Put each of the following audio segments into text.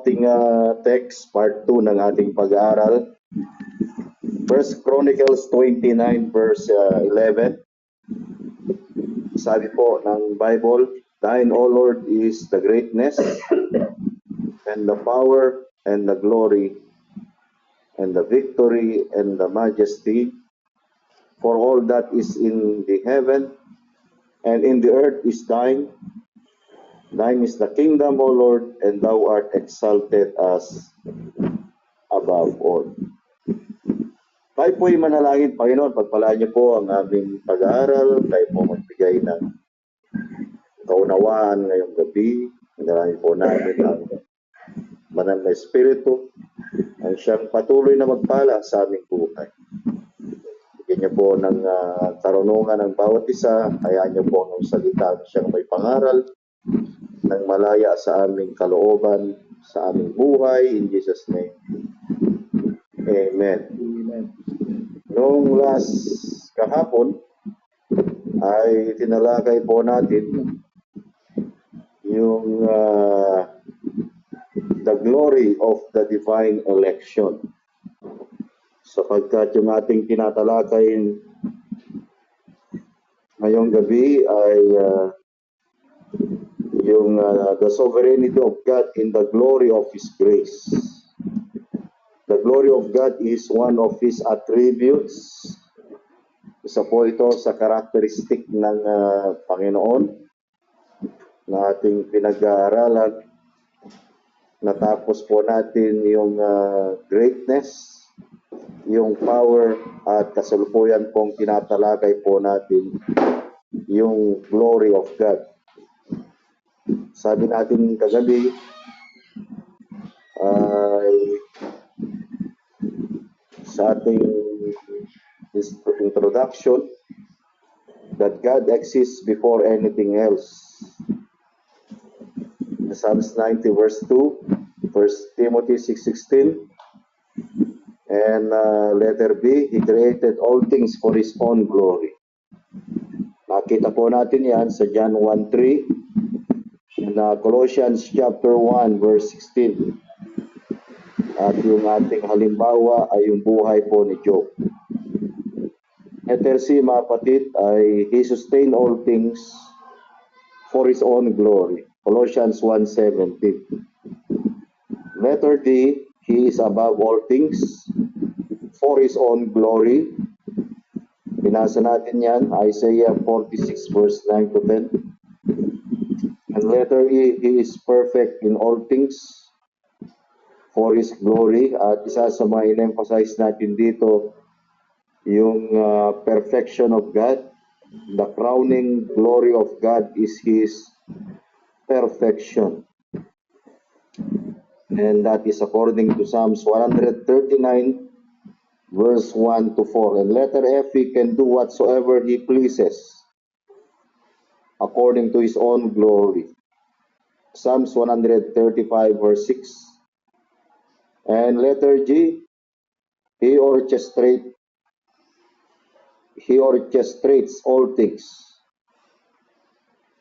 ating text, part 2 ng ating pag-aaral. 1 Chronicles 29 verse 11. Sabi po ng Bible, Thine, O Lord, is the greatness and the power and the glory and the victory and the majesty, for all that is in the heaven and in the earth is thine. Thine is the kingdom, O Lord, and thou art exalted as above all. Tayo po'y manalangin, Panginoon, pagpalaan niyo po ang aming pag-aaral, tayo po magbigay ng kaunawaan ngayong gabi. Manalangin po namin ang Banal na Espiritu, ang siyang patuloy na magpala sa aming buhay. Bigyan niyo po ng karunungan ng bawat isa, hayaan niyo po ang salita siyang may pangaral, ng malaya sa aming kalooban, sa aming buhay, in Jesus' name. Amen. Amen. Noong last kahapon, ay tinalakay po natin yung the glory of the divine election. Sapagkat yung ating tinatalakay ngayong gabi ay yung the sovereignty of God in the glory of His grace. The glory of God is one of His attributes. Isa po ito sa karakteristik ng Panginoon na ating pinag-aaralan. Natapos po natin yung greatness, yung power, at kasalukuyan pong tinatalakay po natin yung glory of God. Sabi natin kagabi ay sa ating introduction that God exists before anything else. Psalms 90 verse 2, 1 Timothy 6:16, and letter B, He created all things for His own glory. Nakita po natin yan sa John 1:3, na Colossians chapter 1 verse 16. At yung ating halimbawa ay yung buhay po ni Job. Letter C, mga kapatid, ay He sustained all things for His own glory. Colossians 1:17. Letter D, He is above all things for His own glory. Binasa natin yan, Isaiah 46 verse 9 to 10. And letter E, He is perfect in all things for His glory. At isa sa mga in-emphasize natin dito, yung perfection of God. The crowning glory of God is His perfection. And that is according to Psalms 139 verse 1 to 4. And letter F, He can do whatsoever He pleases according to His own glory. Psalms 135 verse 6. And letter G, He orchestrates all things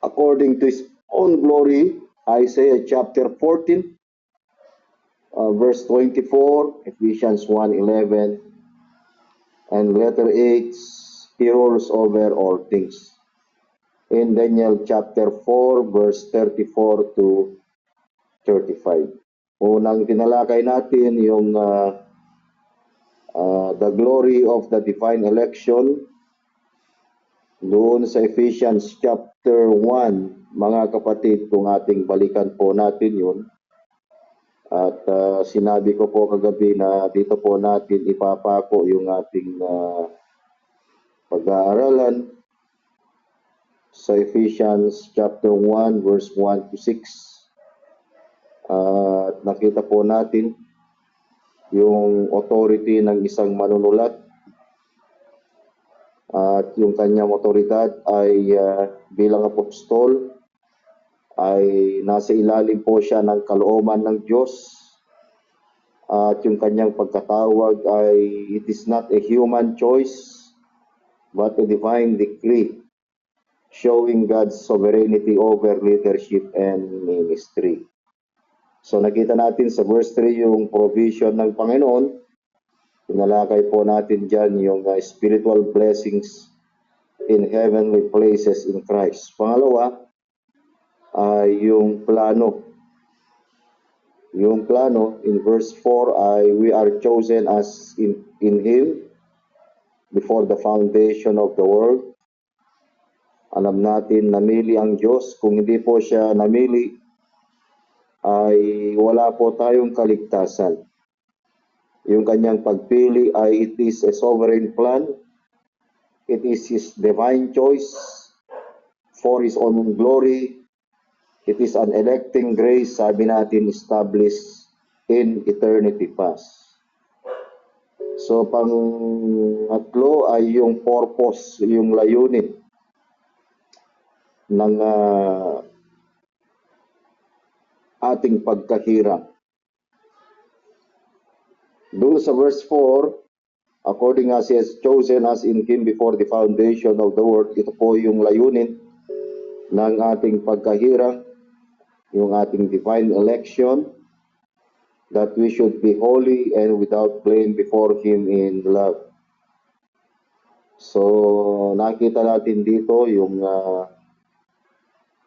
according to His own glory. Isaiah chapter 14 verse 24, Ephesians 1:11, and letter H, He rules over all things. In Daniel chapter 4 verse 34 to 35. Unang tinalakay natin yung the glory of the divine election doon sa Ephesians chapter 1. Mga kapatid, kung ating balikan po natin yun. At sinabi ko po kagabi na dito po natin ipapako yung ating pag-aaralan sa Ephesians chapter 1 verse 1 to 6. At nakita po natin yung authority ng isang manunulat at yung kanyang otoridad ay bilang apostol ay nasa ilalim po siya ng kalooban ng Diyos. At yung kanyang pagkatawag ay it is not a human choice but a divine decree showing God's sovereignty over leadership and ministry. So nakita natin sa verse 3 yung provision ng Panginoon. Pinalakay po natin dyan yung spiritual blessings in heavenly places in Christ. Pangalawa ay yung plano. Yung plano in verse 4 ay we are chosen as in Him before the foundation of the world. Alam natin, namili ang Diyos. Kung hindi po siya namili, ay wala po tayong kaligtasan. Yung kanyang pagpili ay it is a sovereign plan. It is His divine choice for His own glory. It is an electing grace, sabi natin, established in eternity past. So, pang-atlo ay yung purpose, yung layunin ng ating pagkahirang. Doon sa verse 4, according as He has chosen us in Him before the foundation of the world, ito po yung layunin ng ating pagkahirang, yung ating divine election, that we should be holy and without blame before Him in love. So, nakita natin dito yung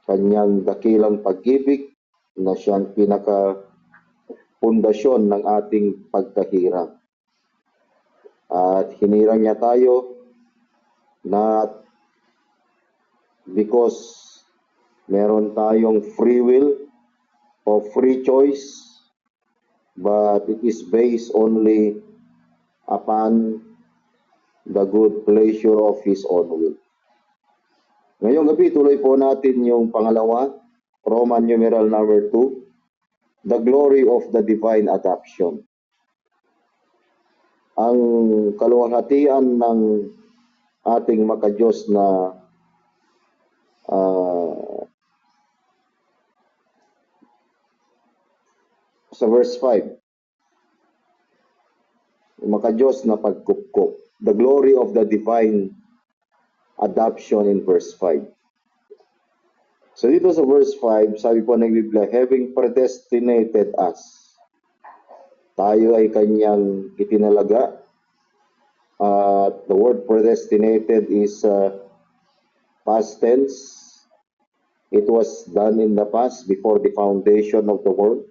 kanyang dakilang pag-ibig na siyang pinaka-pundasyon ng ating pagkahirang. At hinirang niya tayo not because meron tayong free will o free choice, but it is based only upon the good pleasure of His own will. Ngayong gabi, tuloy po natin yung pangalawa, Roman numeral number 2, the glory of the divine adoption. Ang kaluwalhatian ng ating makadiyos na sa verse 5, makadiyos na pagkupkup, the glory of the divine adoption in verse 5. So dito sa verse 5, sabi po ng Biblia, having predestinated us. Tayo ay kanyang itinalaga. The word predestinated is past tense. It was done in the past before the foundation of the world.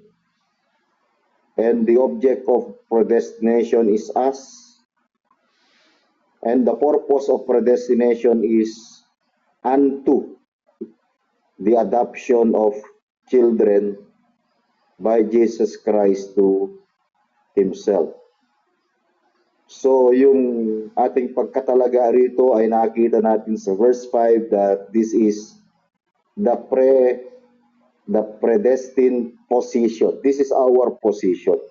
And the object of predestination is us. And the purpose of predestination is unto the adoption of children by Jesus Christ to Himself. So, yung ating pagkatalaga rito ay nakita natin sa verse 5 that this is the predestined position. This is our position.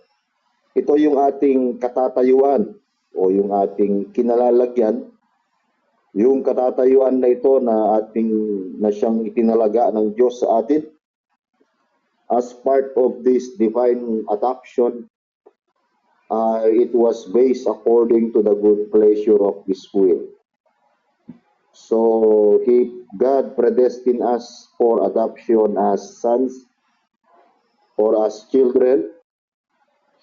Ito yung ating katatayuan o yung ating kinalalagyan. Yung katatayuan na ito na siyang itinalaga ng Diyos sa atin as part of this divine adoption, it was based according to the good pleasure of His will. So God predestined us for adoption as sons or as children.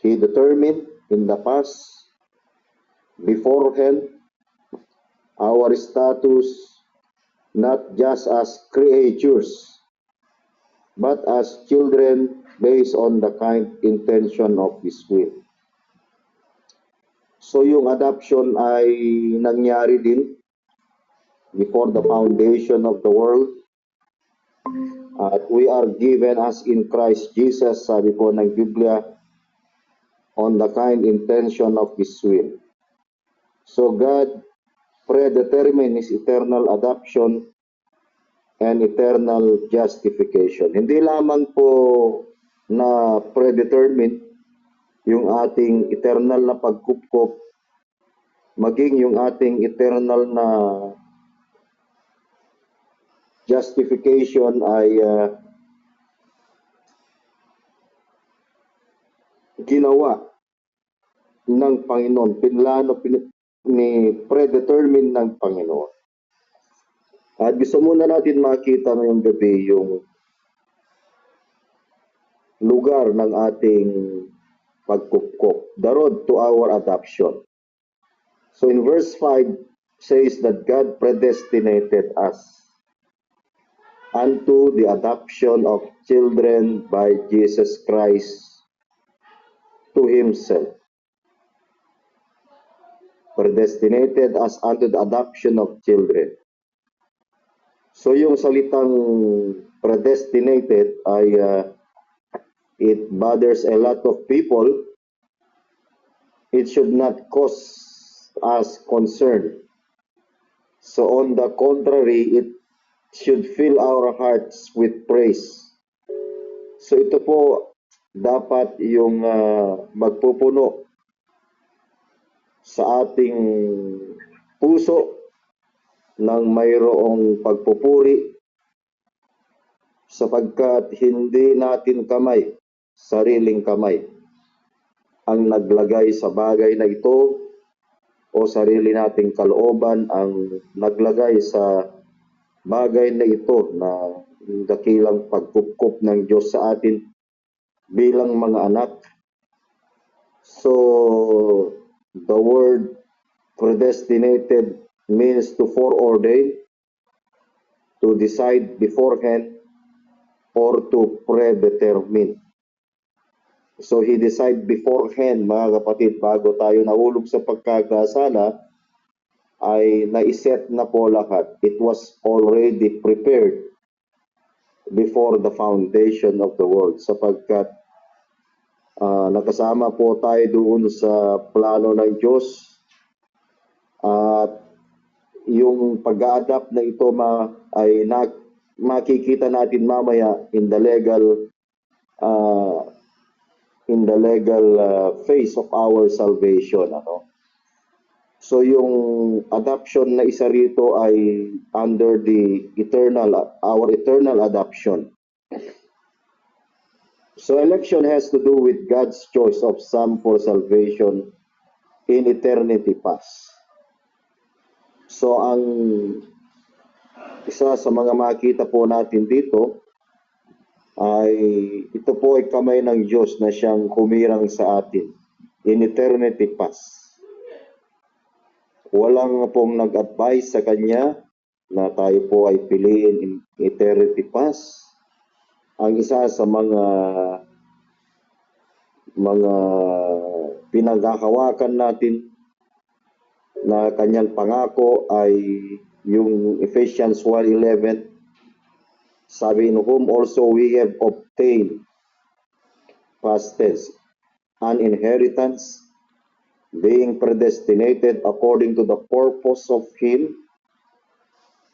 He determined in the past, beforehand, our status not just as creatures, but as children based on the kind intention of His will. So yung adoption ay nangyari din before the foundation of the world. At we are given as in Christ Jesus, sabi po ng Biblia, on the kind intention of His will. So God predetermined His eternal adoption and eternal justification. Hindi lamang po na predetermine yung ating eternal na pagkupkop, maging yung ating eternal na justification ay ginawa ng Panginoon, predetermine ng Panginoon. At gusto muna natin makita ngayong gabi yung lugar ng ating pagkupkup, the road to our adoption. So in verse 5 says that God predestinated us unto the adoption of children by Jesus Christ to Himself. Predestinated us unto the adoption of children. So yung salitang predestinated ay it bothers a lot of people. It should not cause us concern. So on the contrary, it should fill our hearts with praise. So ito po dapat yung magpupuno sa ating puso ng mayroong pagpupuri sapagkat hindi natin sariling kamay, ang naglagay sa bagay na ito o sarili nating kalooban ang naglagay sa bagay na ito na dakilang pagkupkup ng Diyos sa atin bilang mga anak. So, the word predestinated means to foreordain, to decide beforehand, or to predetermine. So, He decided beforehand, mga kapatid, bago tayo nahulog sa pagkakasala, ay naiset na po lahat. It was already prepared before the foundation of the world sapagkat nakasama po tayo doon sa plano ng Diyos at yung pag-a-adapt na ito ay makikita natin mamaya in the legal phase of our salvation. So yung adoption na isa rito ay under our eternal adoption. So election has to do with God's choice of some for salvation in eternity past. So ang isa sa mga makita po natin dito ay ito po ay kamay ng Diyos na siyang humirang sa atin in eternity past. Walang pong nag-advise sa Kanya na tayo po ay piliin in eternity past. Ang isa sa mga pinaghahawakan natin na Kanyang pangako ay yung Ephesians 1:11. Sabi, in whom also we have obtained, past tense, an inheritance, being predestinated according to the purpose of Him.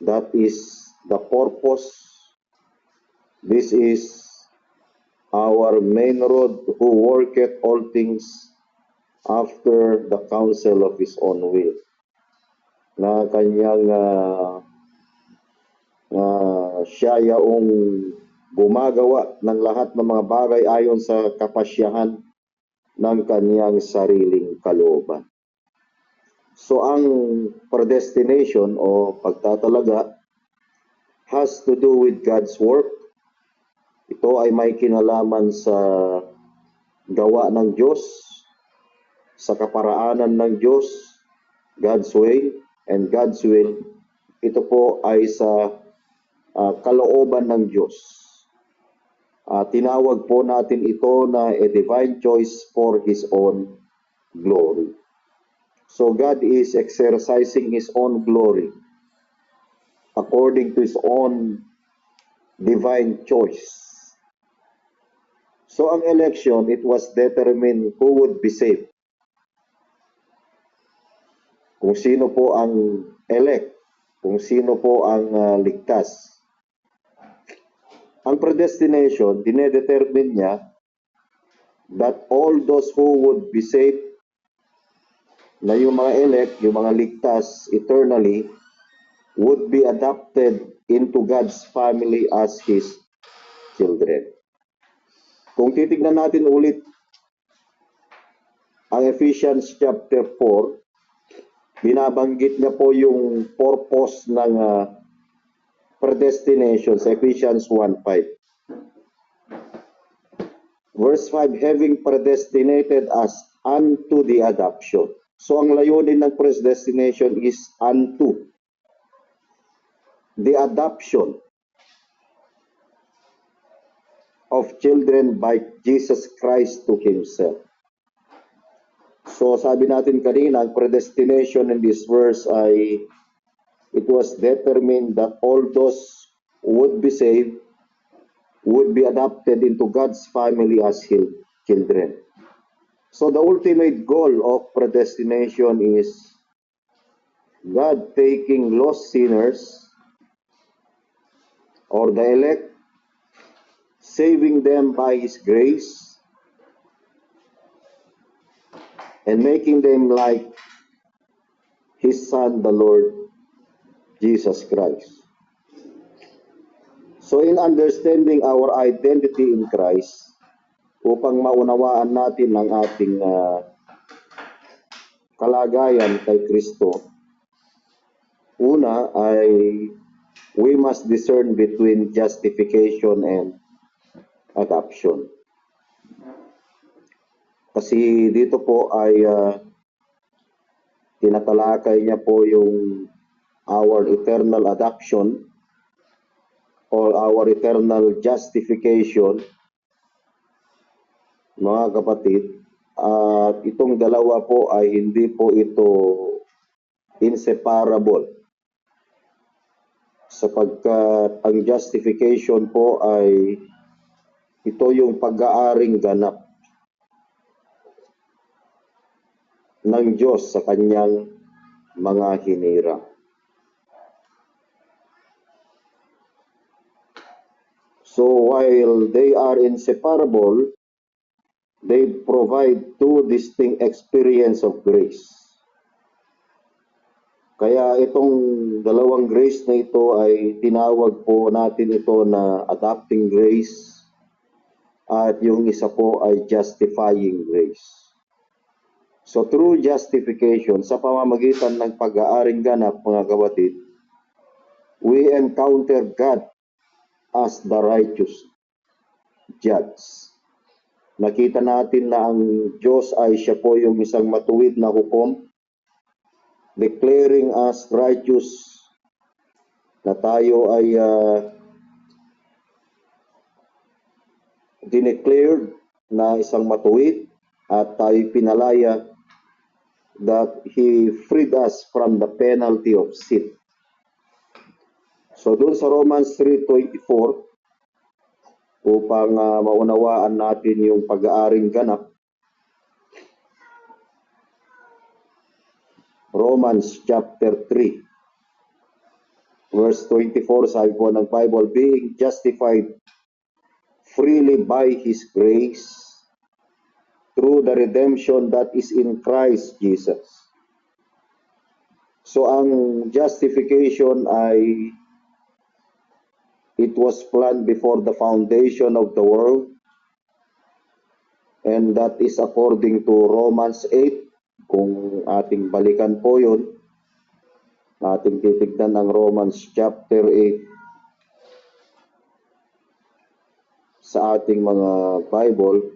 That is the purpose. This is our main road, who worketh all things after the counsel of His own will. Na Kanyang siya yaong gumagawa ng lahat ng mga bagay ayon sa kapasyahan ng Kanyang sariling kalooban. So ang predestination o pagtatalaga has to do with God's work. Ito ay may kinalaman sa gawa ng Diyos, sa kaparaanan ng Diyos, God's way and God's will. Ito po ay sa kalooban ng Diyos. Tinawag po natin ito na a divine choice for His own glory. So God is exercising His own glory according to His own divine choice. So ang election, it was determined who would be saved. Kung sino po ang elect, kung sino po ang ligtas. Ang predestination, dinedetermine niya that all those who would be saved, na yung mga elect, yung mga ligtas eternally, would be adopted into God's family as His children. Kung titignan natin ulit ang Ephesians chapter 4, binabanggit niya po yung purpose ng predestination sa Ephesians 1:5. Verse 5, having predestinated us unto the adoption. So ang layunin ng predestination is unto the adoption of children by Jesus Christ to Himself. So sabi natin kanina, ang predestination in this verse ay it was determined that all those who would be saved would be adopted into God's family as His children. So the ultimate goal of predestination is God taking lost sinners or the elect, saving them by His grace, and making them like His Son, the Lord Jesus Christ. So in understanding our identity in Christ, upang maunawaan natin ang ating kalagayan kay Kristo, una ay we must discern between justification and adoption. Kasi dito po ay tinatalakay niya po yung our eternal adoption or our eternal justification, mga kapatid. At itong dalawa po ay hindi po ito inseparable, sapagkat ang justification po ay ito yung pag-aaring ganap ng Diyos sa kanyang mga hinirang. So while they are inseparable, they provide two distinct experience of grace. Kaya itong dalawang grace na ito ay tinawag po natin ito na adopting grace at yung isa po ay justifying grace. So through justification, sa pamamagitan ng pag-aaring ganap, mga kapatid, we encounter God as the righteous judge. Nakita natin na ang Diyos ay siya po yung isang matuwid na hukom, declaring us righteous, na tayo ay dineclared na isang matuwid at tayo pinalaya, that He freed us from the penalty of sin. So doon sa Romans 3:24, upang maunawaan natin yung pag-aaring ganap, Romans chapter 3, verse 24, sabi po ng Bible, being justified freely by His grace through the redemption that is in Christ Jesus. So ang justification ay it was planned before the foundation of the world, and that is according to Romans 8. Kung ating balikan po yun, ating titignan ang Romans chapter 8 sa ating mga Bible,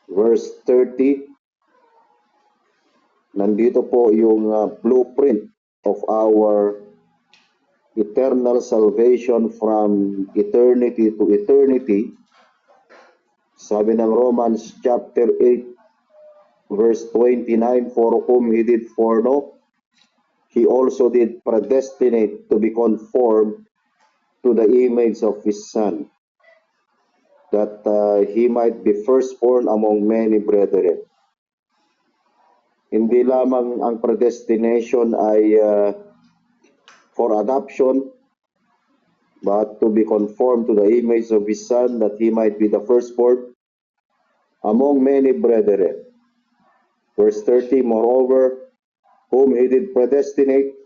verse 30. Nandito po yung blueprint of our eternal salvation from eternity to eternity. Sabi ng Romans chapter 8, verse 29, for whom He did foreknow, He also did predestinate to be conformed to the image of His Son, that He might be firstborn among many brethren. Hindi lamang ang predestination ay for adoption, but to be conformed to the image of His Son, that He might be the firstborn among many brethren. Verse 30, moreover, whom He did predestinate,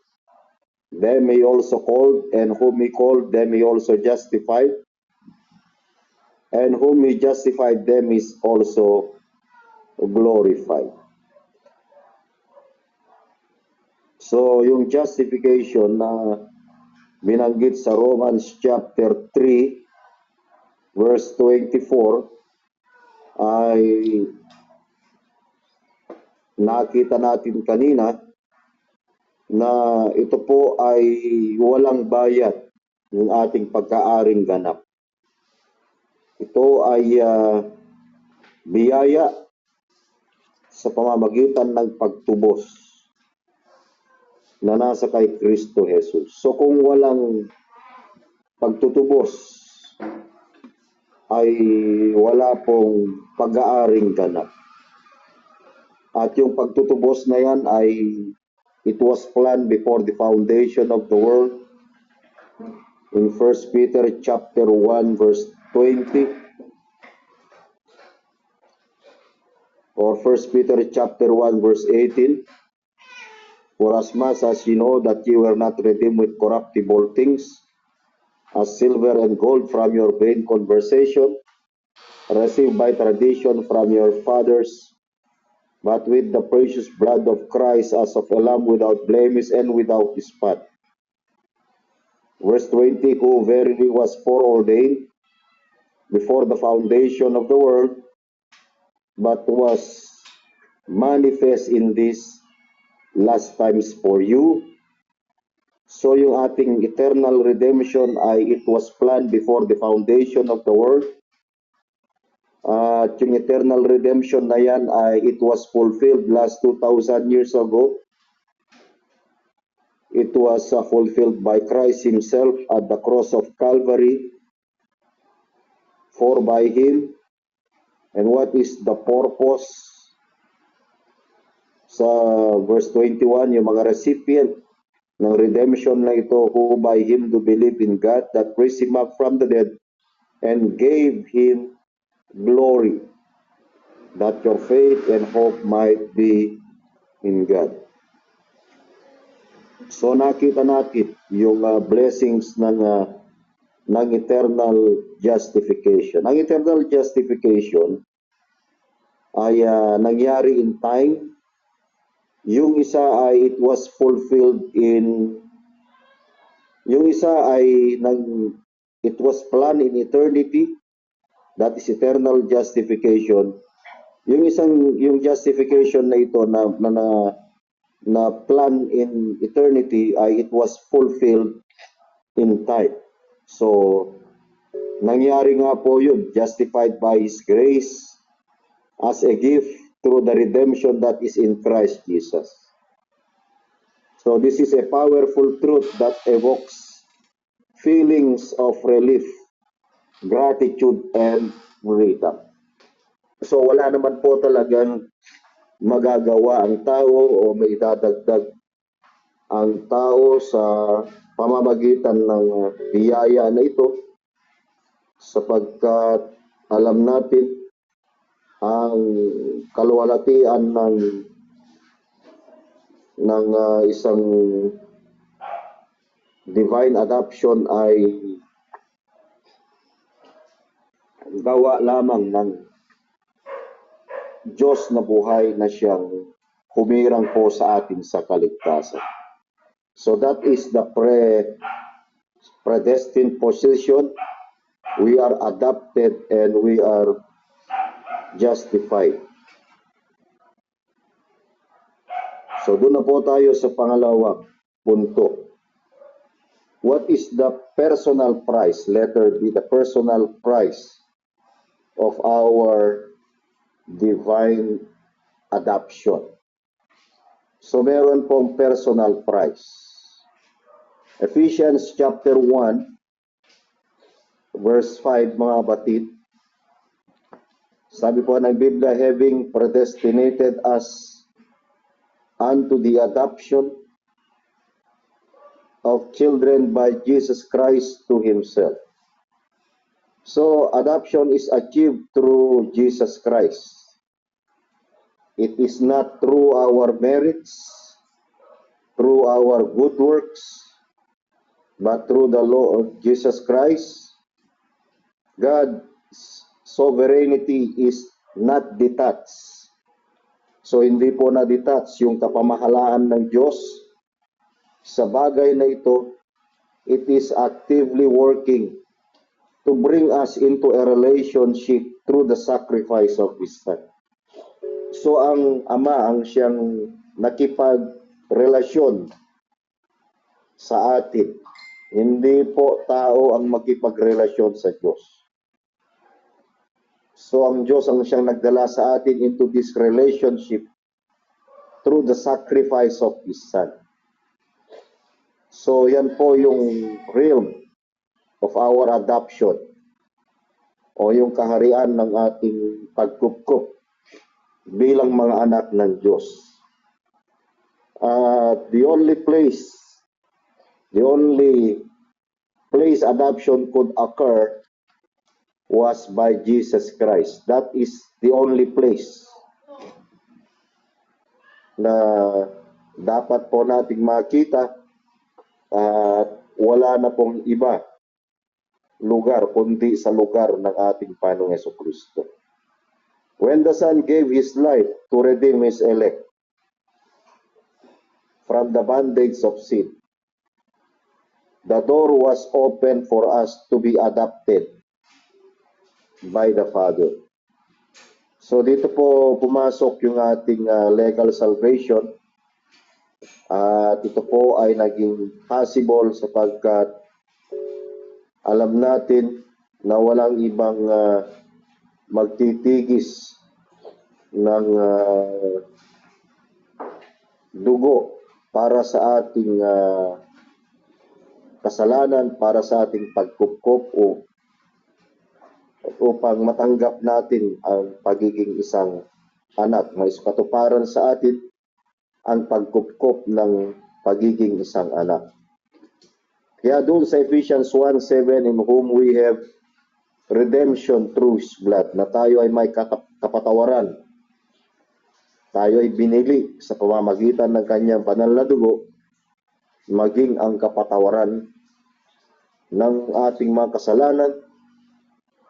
them He also called, and whom He called, them He also justified, and whom He justified, them is also glorified. So yung justification na binanggit sa Romans chapter 3, verse 24, ay nakita natin kanina na ito po ay walang bayad ng ating pagkaaring ganap. Ito ay biyaya sa pamamagitan ng pagtubos na nasa kay Kristo Jesus. So kung walang pagtutubos, ay wala pong pag-aaring ganap. At yung pagtutubos na yan ay it was planned before the foundation of the world. In 1 Peter chapter 1 verse 20 or 1 Peter chapter 1 verse 18, for as much as you know that you were not redeemed with corruptible things, as silver and gold from your vain conversation, received by tradition from your fathers, but with the precious blood of Christ as of a lamb without blemish and without spot. Verse 20, who verily was foreordained before the foundation of the world, but was manifest in these last times for you. So yung ating eternal redemption ay it was planned before the foundation of the world. At yung eternal redemption na yan ay it was fulfilled last 2,000 years ago. It was fulfilled by Christ himself at the cross of Calvary. For by him, and what is the purpose? Sa verse 21, yung mga recipient ng redemption na ito, who by him do believe in God that raised him up from the dead and gave him glory, that your faith and hope might be in God. So nakita natin yung blessings ng eternal justification. Ang eternal justification ay nangyari in time. Yung isa ay it was fulfilled in, yung isa ay it was planned in eternity. That is eternal justification. Yung justification na ito na plan in eternity ay it was fulfilled in time. So nangyari nga po yun, justified by His grace as a gift through the redemption that is in Christ Jesus. So this is a powerful truth that evokes feelings of relief, gratitude, and freedom. So wala naman po talagang magagawa ang tao o may dadagdag ang tao sa pamamagitan ng biyaya na ito, sapagkat alam natin ang kaluwalhatian ng isang divine adoption ay gawa lamang ng Diyos na buhay na siyang humirang po sa atin sa kaligtasan. So that is the predestined position. We are adopted and we are justified. So doon na po tayo sa pangalawang punto. What is the personal price? Letter B, the personal price of our divine adoption. So meron pong personal price. Ephesians chapter 1 verse 5, mga batid. Sabi po ng Biblia, having predestinated us unto the adoption of children by Jesus Christ to Himself. So, adoption is achieved through Jesus Christ. It is not through our merits, through our good works, but through the law of Jesus Christ. God's sovereignty is not detached. So, hindi po na-detach yung kapamahalaan ng Diyos sa bagay na ito. It is actively working to bring us into a relationship through the sacrifice of His Son. So ang Ama ang siyang nakipagrelasyon sa atin. Hindi po tao ang makipagrelasyon sa Diyos. So ang Diyos ang siyang nagdala sa atin into this relationship through the sacrifice of His Son. So yan po yung realm of our adoption o yung kaharian ng ating pagkupkup bilang mga anak ng Diyos. The only place adoption could occur was by Jesus Christ. That is the only place na dapat po nating makita at wala na pong iba lugar kundi sa lugar ng ating Panginoong Jesucristo. When the Son gave His life to redeem His elect from the bondage of sin, the door was open for us to be adopted by the Father. So dito po pumasok yung ating legal salvation at ito po ay naging possible sapagkat alam natin na walang ibang magtitigis ng dugo para sa ating kasalanan, para sa ating pagkupkop upang matanggap natin ang pagiging isang anak. May katuparan sa atin ang pagkupkop ng pagiging isang anak. Kaya doon sa Ephesians 1:7, in whom we have redemption through His blood, na tayo ay may kapatawaran. Tayo ay binili sa pamamagitan ng Kanyang banal na dugo, maging ang kapatawaran ng ating mga kasalanan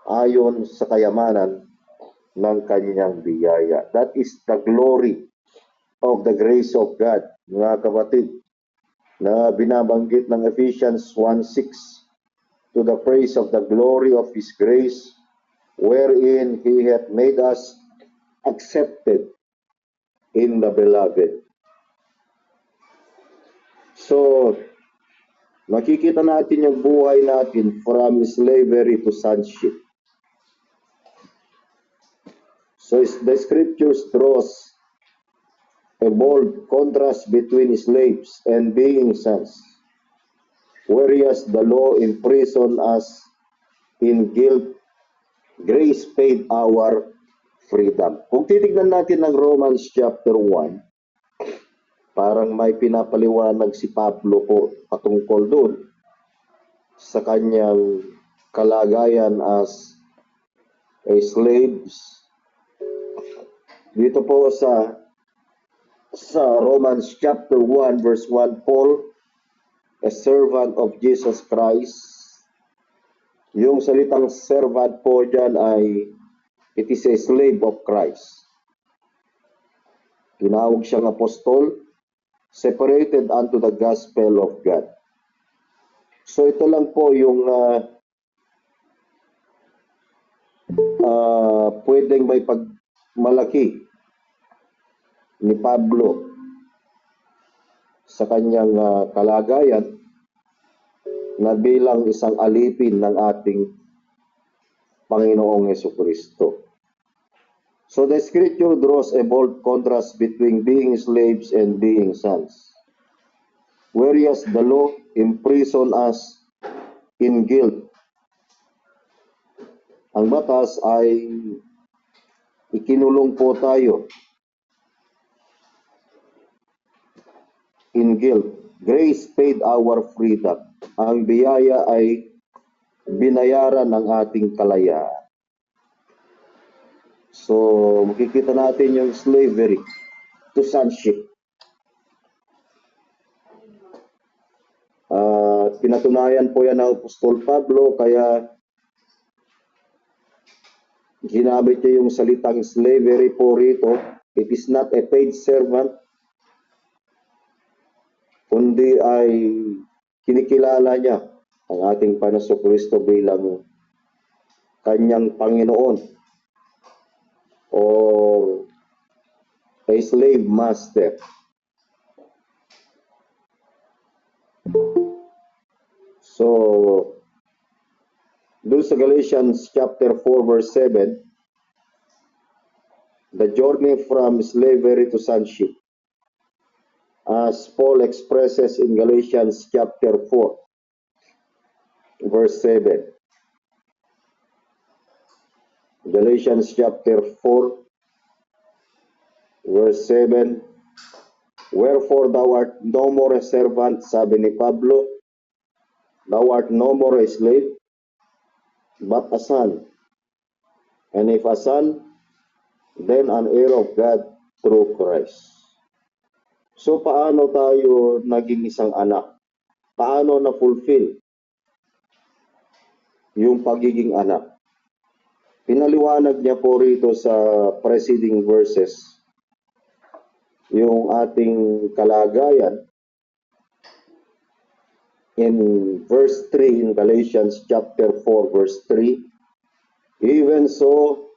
ayon sa kayamanan ng Kanyang biyaya. That is the glory of the grace of God, mga kapatid, na binabanggit ng Ephesians 1:6, to the praise of the glory of His grace, wherein He hath made us accepted in the beloved. So, makikita natin yung buhay natin from slavery to sonship. So, the scriptures draws a bold contrast between slaves and being sons, whereas the law imprisoned us in guilt, grace paid our freedom. Kung titignan natin ng Romans chapter 1, parang may pinapaliwanag si Pablo po patungkol doon sa kanyang kalagayan as a slaves. Dito po sa Romans chapter 1 verse 1, Paul, a servant of Jesus Christ. Yung salitang servant po dyan ay it is a slave of Christ. Tinawag siyang apostol, separated unto the gospel of God. So ito lang po yung pwedeng may pagmalaki ni Pablo sa kanyang kalagayan na bilang isang alipin ng ating Panginoong Jesucristo. So the scripture draws a bold contrast between being slaves and being sons. Whereas the law imprisoned us in guilt. Ang batas ay ikinulong po tayo in guilt. Grace paid our freedom. Ang biyaya ay binayaran ng ating kalayaan. So, makikita natin yung slavery to sonship. Pinatunayan po yan ng Apostol Pablo, kaya ginamit niya yung salitang slavery po rito. It is not a paid servant, kundi ay kinikilala niya ang ating Panginoon Kristo bilang kanyang Panginoon or a slave master. So, doon sa Galatians chapter 4 verse 7, the journey from slavery to sonship, as Paul expresses in Galatians chapter 4 verse 7. Galatians chapter 4 verse 7, wherefore thou art no more a servant, sabi ni Pablo, thou art no more a slave, but a son. And if a son, then an heir of God through Christ. So paano tayo naging isang anak? Paano na-fulfill yung pagiging anak? Pinaliwanag niya po rito sa preceding verses yung ating kalagayan in verse 3 in Galatians chapter 4 verse 3. Even so,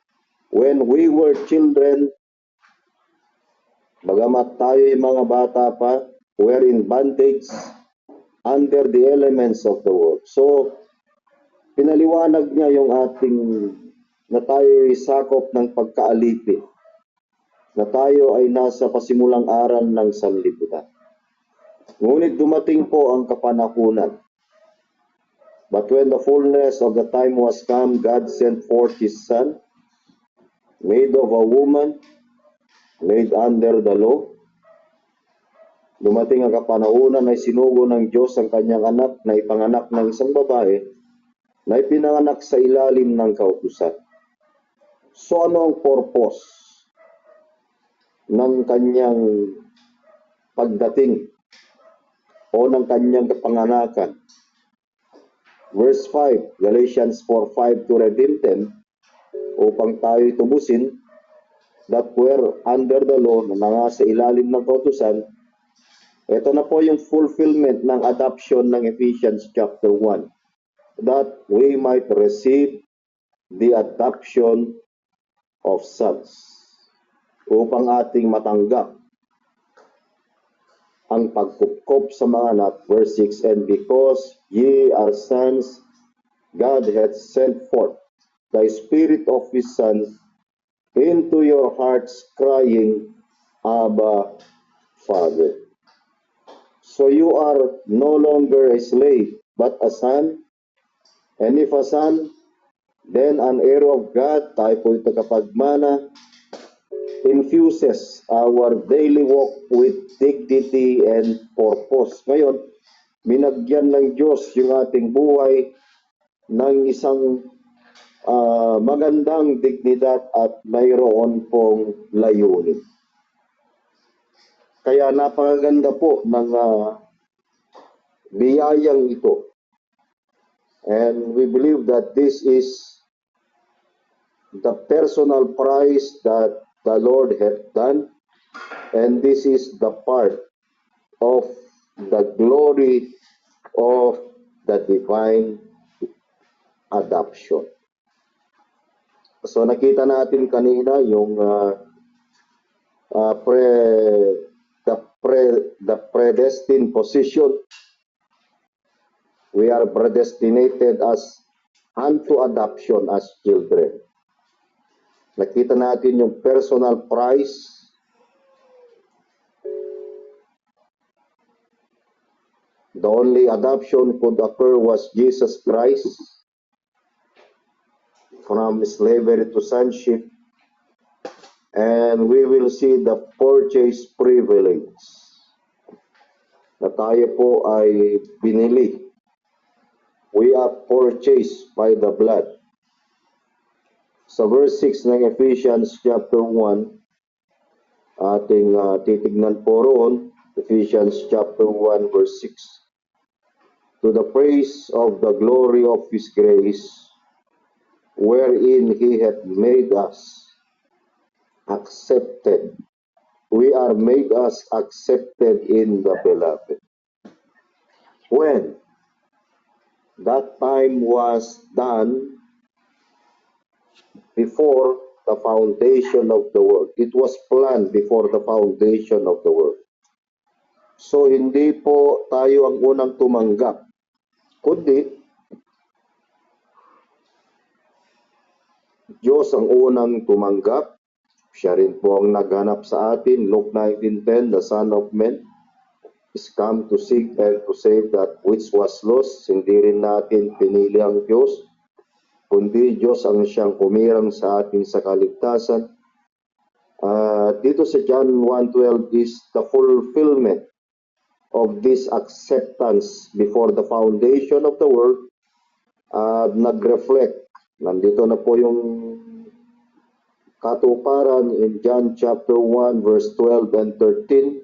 when we were children, bagamat tayo yung mga bata pa, were in bondage under the elements of the world. So, pinaliwanag niya yung ating na tayo ay sakop ng pagkaalipin, na tayo ay nasa pasimulang aral ng sanlibutan. Ngunit dumating po ang kapanahunan. But when the fullness of the time was come, God sent forth His Son, made of a woman, made under the law. Dumating ang kapanahunan ay sinugo ng Diyos ang kanyang anak na ipanganak ng isang babae na ipinanganak sa ilalim ng kautusan. So ano ang purpose ng kanyang pagdating o ng kanyang kapanganakan? Verse 5, Galatians 4:5, to redeem them, upang tayo tubusin that were under the law, na nasa ilalim ng kautusan. Ito na po yung fulfillment ng adoption ng Ephesians chapter 1, that we might receive the adoption of sons, upang ating matanggap ang pagkupkop sa mga anak. Verse 6, and because ye are sons, God hath sent forth the Spirit of His Son into your hearts, crying, Abba, Father. So you are no longer a slave, but a son. And if a son, then an heir of God. Tayo po'y tagapagmana, infuses our daily walk with dignity and purpose. Ngayon, binagyan ng Diyos yung ating buhay ng isang magandang dignidad at mayroon pong layunin. Kaya napakaganda po ng biyayang ito. And we believe that this is the personal price that the Lord hath done, and this is the part of the glory of the divine adoption. So nakita natin kanina yung the predestined position. We are predestinated as unto adoption as children. Nakita natin yung personal price. The only adoption could occur was Jesus Christ from slavery to sonship. And we will see the purchase privilege na tayo po ay binili. We are purchased by the blood. Sa verse 6 ng Ephesians chapter 1, ating titignan po roon, Ephesians chapter 1 verse 6. To the praise of the glory of His grace, wherein He hath made us accepted. We are made us accepted in the beloved. When that time was done, before the foundation of the world. It was planned before the foundation of the world. So hindi po tayo ang unang tumanggap, kundi Diyos ang unang tumanggap. Siya rin po ang naghanap sa atin. Luke 19:10, the Son of Man is come to seek and to save that which was lost. Hindi rin natin pinili ang Diyos, kundi Diyos ang siyang pumirang sa atin sa kaligtasan. Dito sa John 1:12 is the fulfillment of this acceptance before the foundation of the world. Nag-reflect. Nandito na po yung katuparan in John chapter 1 verse 12 and 13.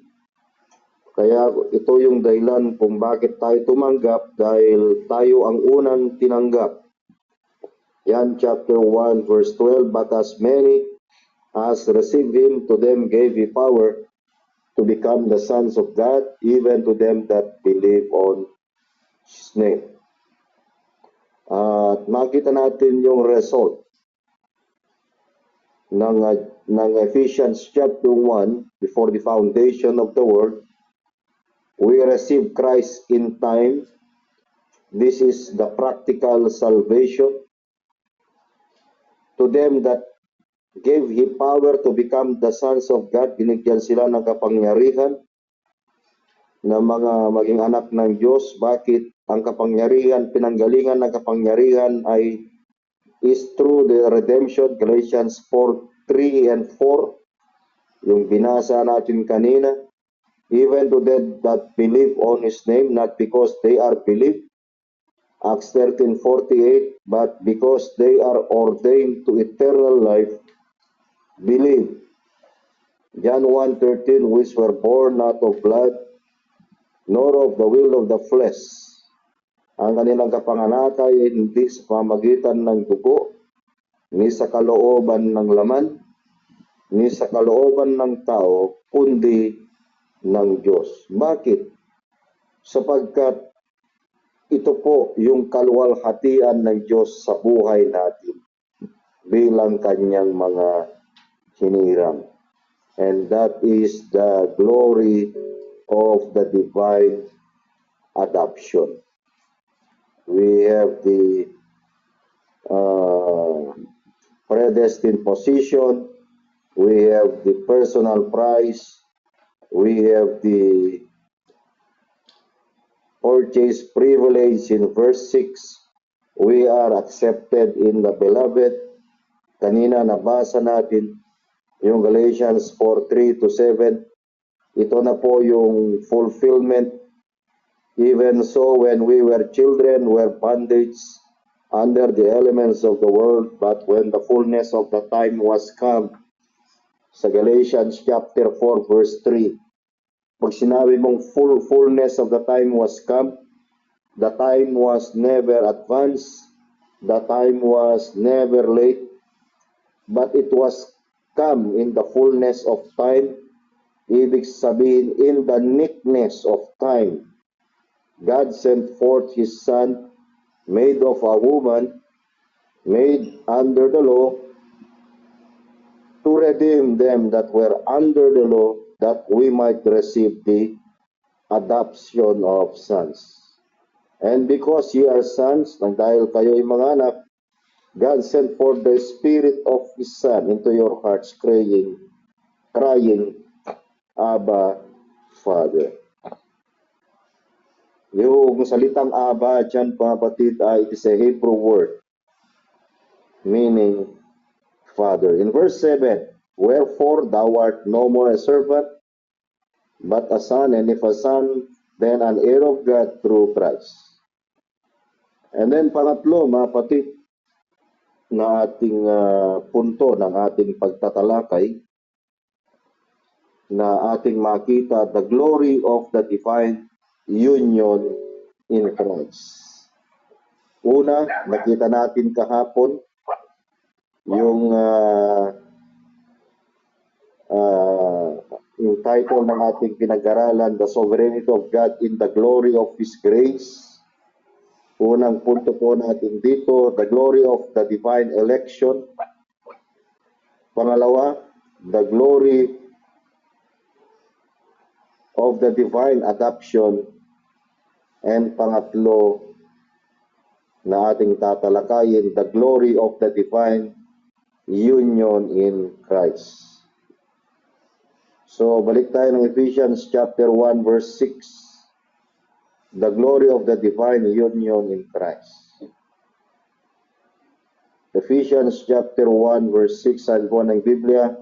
Kaya ito yung dahilan kung bakit tayo tumanggap, dahil tayo ang unang tinanggap. John chapter 1 verse 12, but as many as received him, to them gave he power to become the sons of God, even to them that believe on his name. At makita natin yung result ng Ephesians chapter 1, before the foundation of the world. We receive Christ in time. This is the practical salvation. To them that gave he power to become the sons of God, binigyan sila ng kapangyarihan na maging anak ng Diyos. Bakit? Ang kapangyarihan, pinanggalingan ng kapangyarihan ay is through the redemption, Galatians 4:3 and 4, yung binasa natin kanina. Even to them that believe on his name, not because they are believed, Acts 13:48, but because they are ordained to eternal life, believe. John 1:13, which were born not of blood, nor of the will of the flesh. Ang kanilang kapanganak ay hindi sa pamagitan ng dugo, ni sa kalooban ng laman, ni sa kalooban ng tao, kundi ng Diyos. Bakit? Sapagkat ito po yung kaluwalhatian ng Diyos sa buhay natin bilang kanyang mga hinirang. And that is the glory of the divine adoption. We have the predestined position, we have the personal price, we have the purchase privilege in verse 6. We are accepted in the beloved. Kanina nabasa natin yung Galatians 4:3-7. Ito na po yung fulfillment. Even so, when we were children, were bondage under the elements of the world, but when the fullness of the time was come, sa Galatians chapter 4 verse 3, pag sinabi mong fullness of the time was come, the time was never advanced, the time was never late, but it was come in the fullness of time. Ibig sabihin, in the nickness of time, God sent forth his Son, made of a woman, made under the law, to redeem them that were under the law, that we might receive the adoption of sons. And because ye are sons, nang dahil kayo'y mga anak, God sent forth the Spirit of his Son into your hearts, crying, Abba, Father. Yung salitang Abba dyan, kapatid, it is a Hebrew word meaning Father. In verse 7, wherefore thou art no more a servant, but a son, and if a son, then an heir of God through Christ. And then pangatlo, mga kapatid, na ating punto ng ating pagtatalakay, na ating makita, the glory of the divine union in Christ. Una, nakita natin kahapon yung title ng ating pinag-aralan, The Sovereignty of God in the Glory of His Grace. Unang punto po natin dito, the glory of the divine election. Pangalawa, the glory of the divine adoption. And pangatlo na ating tatalakayin, the glory of the divine union in Christ. So, balik tayo ng Ephesians chapter 1 verse 6. The glory of the divine union in Christ. Ephesians chapter 1 verse 6, sabi po ng Biblia,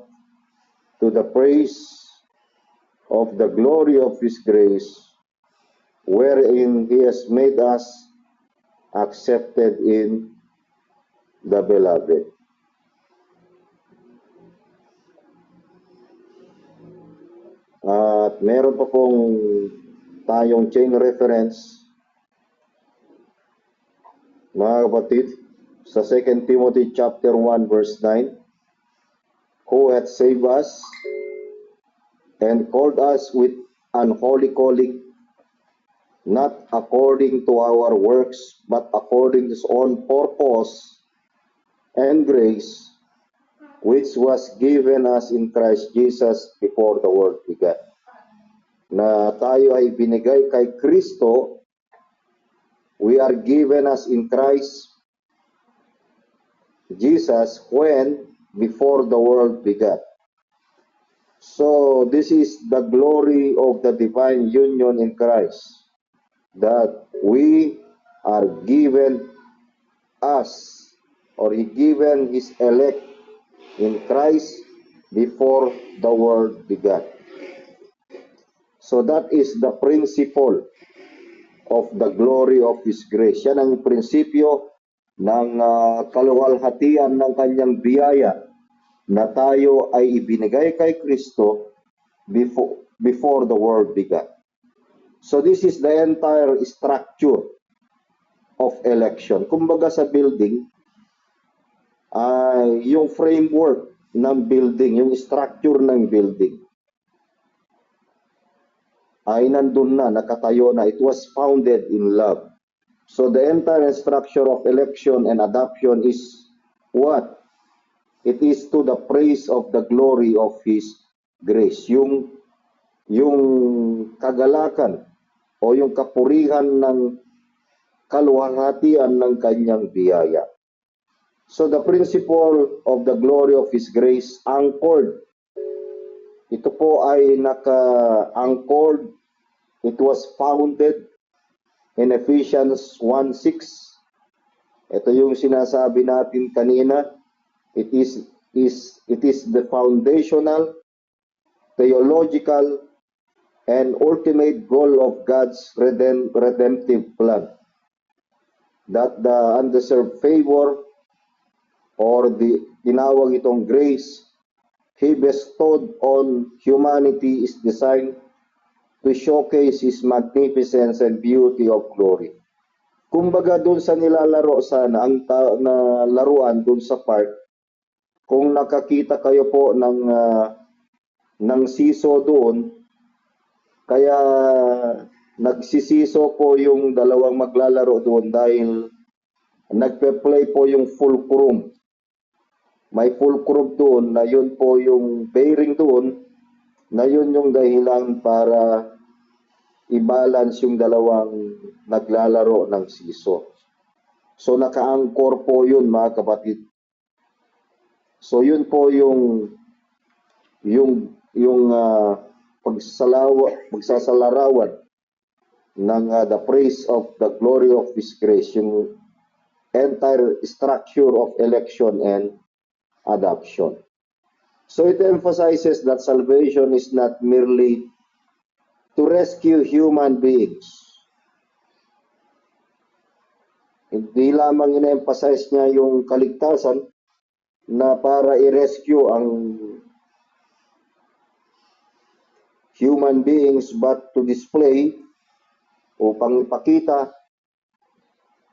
to the praise of the glory of His grace, wherein He has made us accepted in the beloved. At meron pa pong tayong chain reference, mga kapatid, sa 2 Timothy chapter 1 verse 9, who hath saved us and called us with an holy calling, not according to our works, but according to His own purpose and grace, which was given us in Christ Jesus before the world began. Na tayo ay binigay kay Kristo, we are given us in Christ Jesus when before the world began. So this is the glory of the divine union in Christ, that we are given us, or He given His elect in Christ before the world began. So that is the principle of the glory of His grace. Yan ang prinsipyo ng kaluwalhatian ng kanyang biyaya na tayo ay ibinigay kay Kristo before the world began. So this is the entire structure of election. Kumbaga sa building, yung framework ng building, yung structure ng building, ay nandun na, nakatayo na. It was founded in love. So the entire structure of election and adoption is what? It is to the praise of the glory of His grace. Yung kagalakan o yung kapurihan ng kaluwalhatian ng kanyang biyaya. So the principle of the glory of His grace anchored. Ito po ay naka-anchored. It was founded in Ephesians 1:6. Ito yung sinasabi natin kanina. It is the foundational, theological, and ultimate goal of God's redemptive plan. That the undeserved favor, or the tinawag itong grace, He bestowed on humanity is designed to showcase His magnificence and beauty of glory. Kumbaga dun sa nilalaro sana, ang na laruan dun sa park, kung nakakita kayo po ng siso doon, kaya nagsisiso po yung dalawang maglalaro doon dahil nagpe-play po yung fulcrum. May fulcrum doon na yun po yung bearing doon, na yun yung dahilan para i-balance yung dalawang naglalaro ng siso. So naka-anchor po yun, mga kapatid. So yun po yung pagsasalarawan ng the praise of the glory of His grace, yung entire structure of election and adoption. So it emphasizes that salvation is not merely to rescue human beings. Hindi lamang ina-emphasize niya yung kaligtasan na para i-rescue ang human beings, but to display, upang ipakita,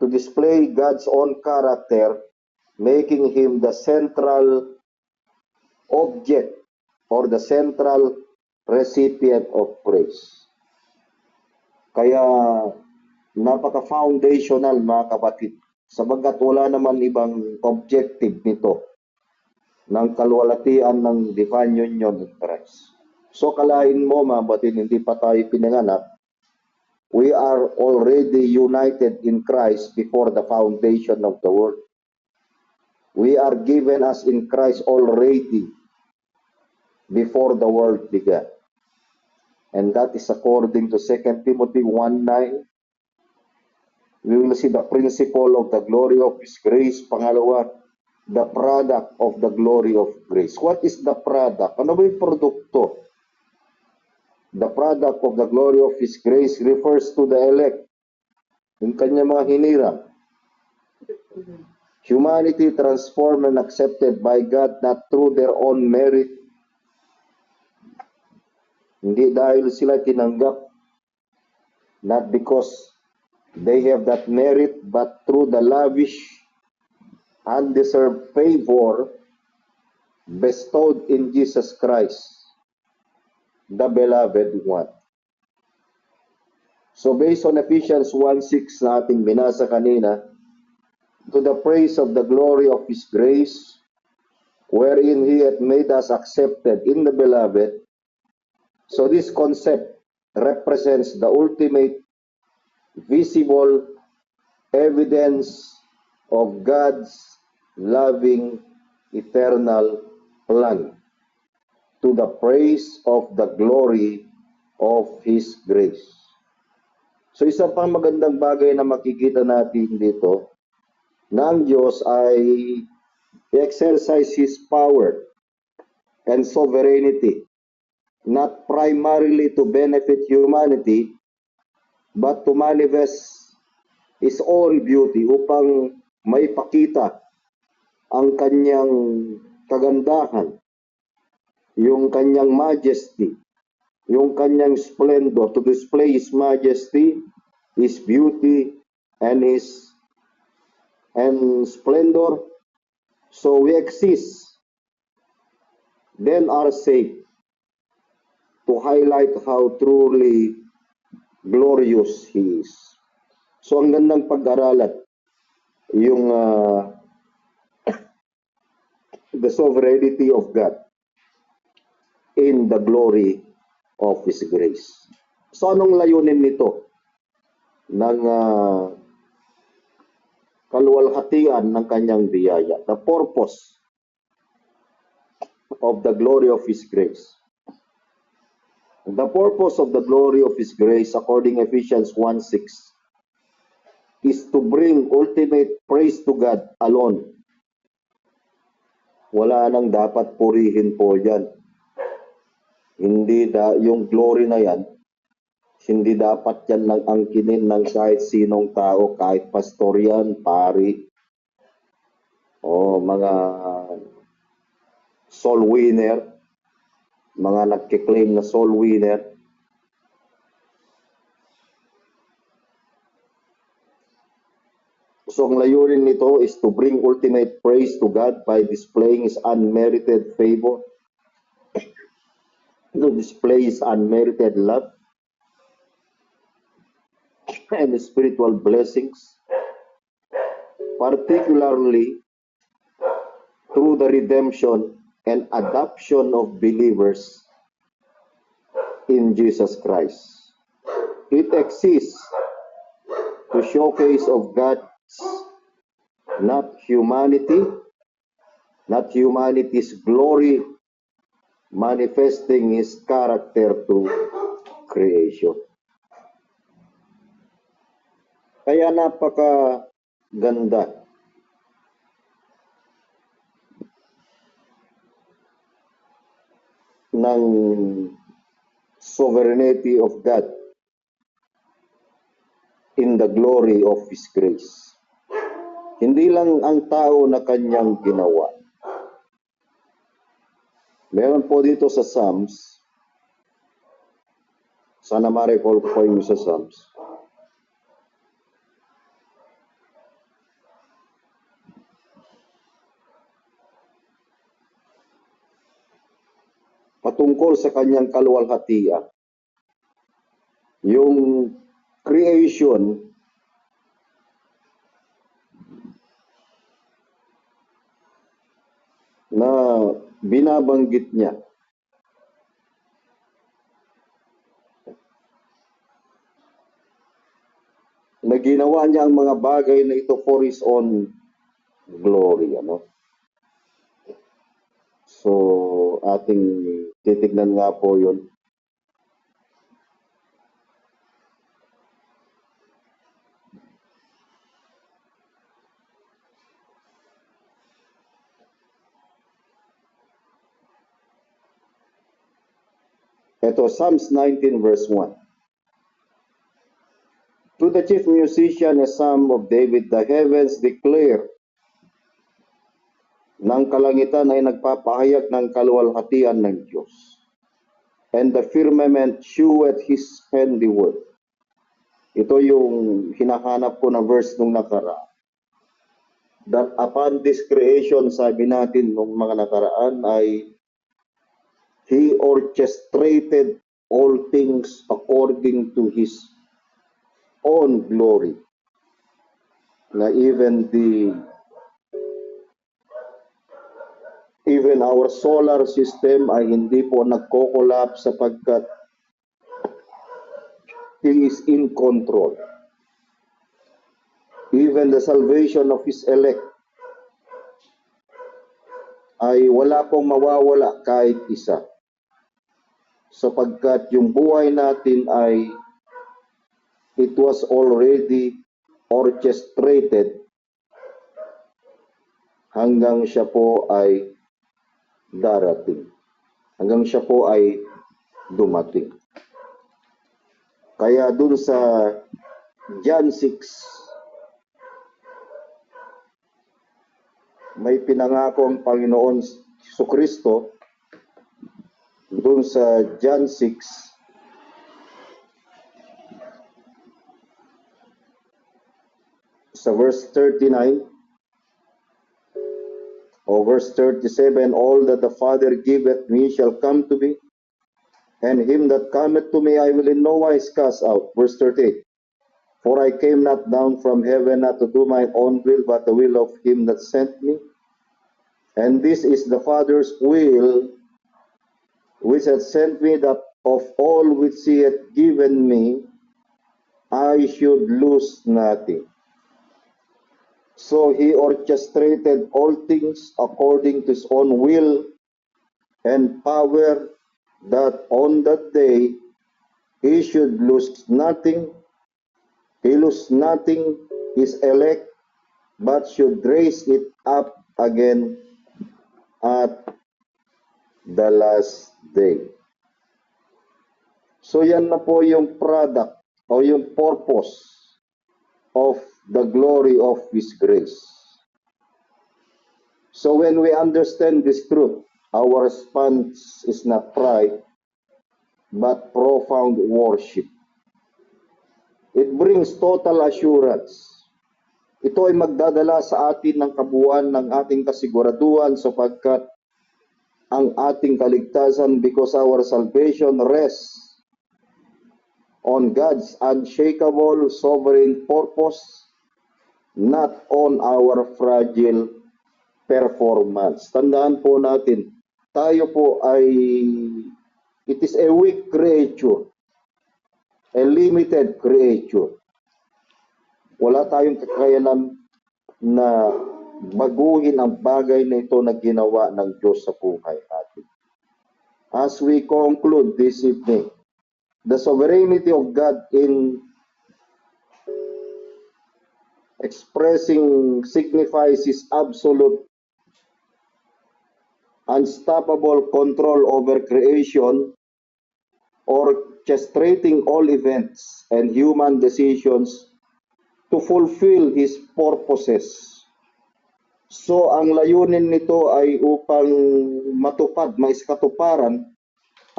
to display God's own character, making Him the central object or the central recipient of praise. Kaya napaka-foundational, mga kapatid, sabagat wala naman ibang objective nito. ng kalwalatian ng divine union in Christ. So kalain mo mga batid, hindi pa tayo pinanganak, we are already united in Christ before the foundation of the world. We are given as in Christ already before the world began. And that is according to 2 Timothy 1:9. We will see the principle of the glory of His grace. Pangalawa, the product of the glory of grace. What is the product? Ano ba yung produkto? The product of the glory of His grace refers to the elect. Yung kanya mga hinirang. Humanity transformed and accepted by God not through their own merit. Hindi dahil sila tinanggap. Not because they have that merit, but through the lavish, undeserved favor bestowed in Jesus Christ, the beloved one. So based on Ephesians 1:6 na ating binasa kanina, to the praise of the glory of His grace, wherein He hath made us accepted in the beloved. So this concept represents the ultimate visible evidence of God's loving eternal plan to the praise of the glory of His grace. So isa pang magandang bagay na makikita natin dito, na ang Diyos ay exercise His power and sovereignty, not primarily to benefit humanity, but to manifest His own beauty upang maipakita ang kanyang kagandahan, yung kanyang majesty, yung kanyang splendor, to display His majesty, His beauty, and His splendor. So we exist, then are saved, to highlight how truly glorious He is. So ang gandang pag-aralan, yung the sovereignty of God in the glory of His grace. So anong layunin nito ng kaluwalhatian ng kanyang biyaya? The purpose of the glory of His grace. The purpose of the glory of His grace, according to Ephesians 1:6, is to bring ultimate praise to God alone. Wala nang dapat purihin po yan. Hindi yung glory na yan, hindi dapat yan lang angkinin ng kahit sinong tao, kahit pastor yan, pari, o mga soul winner, mga nagkiklaim na soul winner. So ang layunin nito is to bring ultimate praise to God by displaying His unmerited favor, to display His unmerited love, and spiritual blessings, particularly through the redemption and adoption of believers in Jesus Christ. It exists to showcase of God's not humanity's glory, manifesting His character to creation. Kaya napakaganda ng sovereignty of God in the glory of His grace. Hindi lang ang tao na kanyang ginawa. Meron po dito sa Psalms, sana ma-recall ko yung sa Psalms. Patungkol sa kanyang kaluwalhatian, yung creation na binabanggit niya. Na ginawa niya ang mga bagay na ito for His own glory. So, ating titignan nga po yun. Ito, Psalms 19 verse 1. To the chief musician, a psalm of David, the heavens declare, ng kalangitan ay nagpapahayag ng kaluwalhatian ng Diyos. And the firmament sheweth His handiwork. Ito yung hinahanap ko na verse nung nakaraan. That upon this creation, sabi natin nung mga nakaraan ay He orchestrated all things according to His own glory. Na even our solar system ay hindi po nagko-collapse sapagkat He is in control. Even the salvation of His elect ay wala pong mawawala kahit isa. Sapagkat yung buhay natin ay it was already orchestrated hanggang siya po ay darating. Hanggang siya po ay dumating. Kaya dun sa John 6, may pinangako ang Panginoon Jesucristo dun sa John 6, sa verse 39 o verse 37, all that the Father giveth me shall come to me, and him that cometh to me I will in no wise cast out. Verse 38, for I came not down from heaven not to do my own will, but the will of him that sent me. And this is the Father's will, which hath sent me, that of all which he hath given me, I should lose nothing. So he orchestrated all things according to his own will and power, that on that day he should lose nothing. He lose nothing, his elect, but should raise it up again at the last day. So yan na po yung product o yung purpose of the glory of His grace. So when we understand this truth, our response is not pride, but profound worship. It brings total assurance. Ito ay magdadala sa atin ng kabuuan ng ating kasiguraduhan sapagkat ang ating kaligtasan, because our salvation rests on God's unshakable sovereign purpose, not on our fragile performance. Tandaan po natin, tayo po ay, it is a weak creature, a limited creature. Wala tayong kakayanan na baguhin ang bagay na ito na ginawa ng Diyos sa buhay natin. As we conclude this evening, the sovereignty of God in expressing signifies His absolute unstoppable control over creation, orchestrating all events and human decisions to fulfill His purposes. So ang layunin nito ay upang matupad, maiskatuparan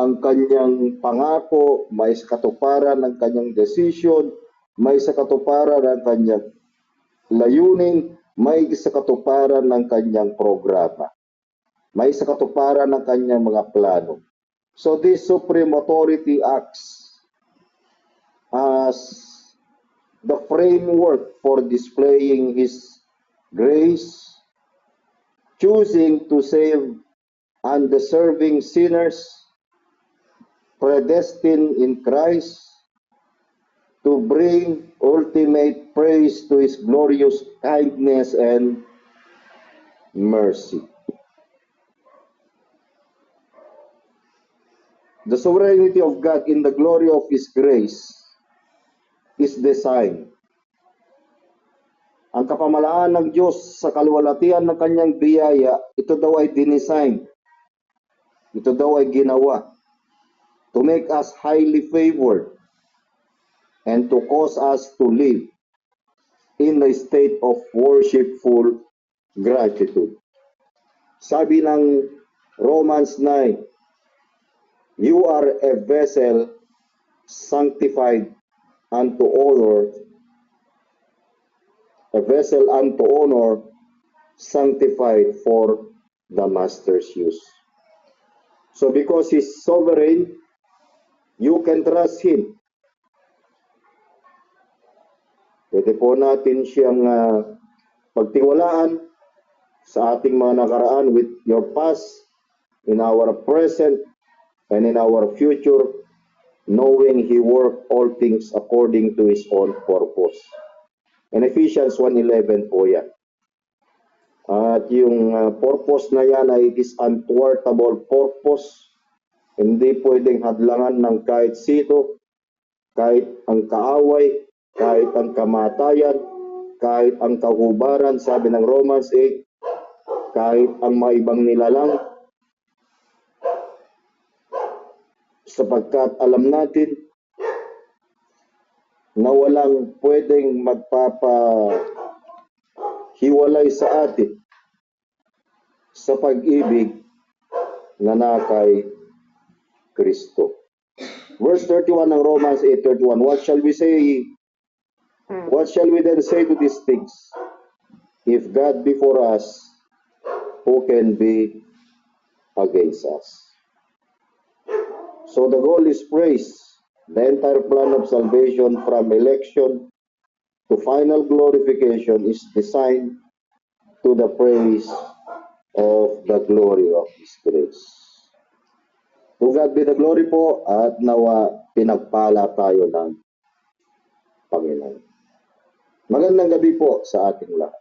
ang kanyang pangako, maiskatuparan ang kanyang decision, maiskatuparan ang kanyang layunin, maiskatuparan ng kanyang programa, maiskatuparan ng kanyang mga plano. So this supreme authority acts as the framework for displaying His grace, choosing to save undeserving sinners, predestined in Christ, to bring ultimate praise to His glorious kindness and mercy. The sovereignty of God in the glory of His grace is designed. Ang kapamalaan ng Diyos sa kaluwalhatian ng kanyang biyaya, ito daw ay dinesign. Ito daw ay ginawa to make us highly favored and to cause us to live in a state of worshipful gratitude. Sabi ng Romans 9, you are a vessel sanctified unto honor, a vessel unto honor, sanctified for the master's use. So because He's sovereign, you can trust Him. Pwede po natin siyang pagtiwalaan sa ating mga nakaraan with your past, in our present, and in our future, knowing He worked all things according to His own purpose. In Ephesians 1:11 po yan. At yung purpose na yan ay it is unthwartable purpose. Hindi pwedeng hadlangan ng kahit sino, kahit ang kaaway, kahit ang kamatayan, kahit ang kahubaran, sabi ng Romans 8, kahit ang maibang nilalang, sapagkat alam natin na walang pwedeng magpapahiwalay sa atin sa pag-ibig na nakay Kristo. Verse 31 ng Romans 8:31, what shall we say? What shall we then say to these things? If God be for us, who can be against us? So the goal is praise. The entire plan of salvation from election to final glorification is designed to the praise of the glory of His grace. To God be the glory po at nawa pinagpala tayo ng Panginoon. Magandang gabi po sa ating lahat.